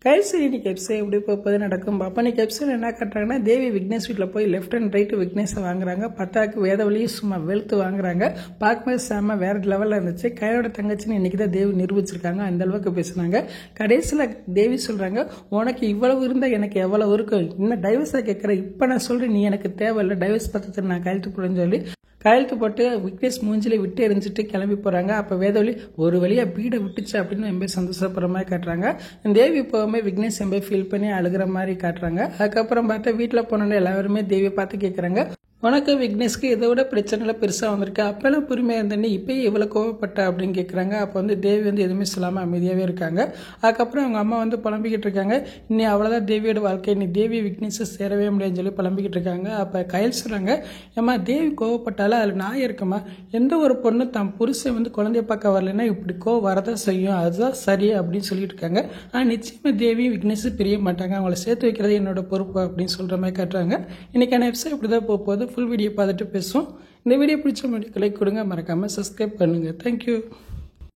கைசரி இன்னைக்கு எபிசோட் எப்படி போகுது நடக்கும் அப்போ இன்னைக்கு எபிசோட் என்ன காட்டுறாங்கன்னா தேவி விக்னேஷ் வீட்டில் போய் லெஃப்ட் அண்ட் ரைட்டு விக்னேஷை வாங்குறாங்க. பத்தாக்கு வேதவழியும் சும்மா வெளுத்து வாங்குறாங்க. பார்க்கும்போது செம்ம வேற லெவலில் இருந்துச்சு. கையோட தங்கச்சின்னு இன்னைக்கு தான் தேவி நிரூபிச்சிருக்காங்க. அந்த அளவுக்கு பேசுனாங்க. கடைசியில் தேவி சொல்றாங்க, உனக்கு இவ்வளவு இருந்தால் எனக்கு எவ்வளவு இருக்கும், இன்னும் டைவர்ஸாக கேட்குறேன், இப்போ நான் சொல்றேன், நீ எனக்கு தேவையில்லை, டைவர்ஸ் பத்திரத்தை நான் கையெழுத்து போடுன்னு சொல்லி கையெழுத்து போட்டு விக்னேஷ் மூஞ்சிலே விட்டு எரிஞ்சிட்டு கிளம்பி போகிறாங்க. அப்போ வேதவழி ஒரு வழியாக வீடை விட்டுச்சு அப்படின்னு ரொம்ப சந்தோஷப்படுற மாதிரி காட்டுறாங்க. தேவி இப்போவுமே விக்னேஷ் ரொம்ப ஃபீல் பண்ணி அழுகிற மாதிரி காட்டுறாங்க. அதுக்கப்புறம் பார்த்தா வீட்டில் போனோன்னு எல்லாருமே தேவியை பார்த்து கேட்குறாங்க, உனக்கு விக்னேஷ்க்கு இதை விட பிரச்சனைலாம் பெருசாக வந்திருக்கு, அப்போல்லாம் பொறுமையாக இருந்தேன்னு இப்போயே இவ்வளோ கோவப்பட்ட அப்படின்னு கேட்குறாங்க. அப்போ தேவி எதுவுமே சொல்லாமல் அமைதியாகவே இருக்காங்க. அதுக்கப்புறம் அவங்க அம்மா புலம்பிக்கிட்டு இருக்காங்க, இன்னி அவ்வளோதான் தேவியோட வாழ்க்கை, நீ தேவி விக்னேஷை சேரவே முடியாதுன்னு சொல்லி புலம்பிக்கிட்டு இருக்காங்க. அப்போ கையில் சொல்கிறாங்க, ஏம்மா தேவி கோவப்பட்டாலும் அதில் நான் இருக்குமா, எந்த ஒரு பொண்ணு தான் புருஷன் குழந்தைய பார்க்க வரலைன்னா இப்படி கோவம் வரதான் செய்யும், அதுதான் சரி அப்படின்னு சொல்லிட்டு இருக்காங்க. ஆனால் நிச்சயமாக தேவி விக்னேஷ் பிரிய மாட்டாங்க, அவங்கள சேர்த்து வைக்கிறது என்னோட பொறுப்பு அப்படின்னு சொல்கிற மாதிரி காட்டுறாங்க. இன்னைக்கான எபிசோட் இப்படி தான் போகுது. ஃபுல் வீடியோ பார்த்துட்டு பேசுவோம். இந்த வீடியோ பிடிச்ச மாதிரி லைக் கொடுங்க, மறக்காமல் சப்ஸ்கிரைப் பண்ணுங்கள். தேங்க்யூ.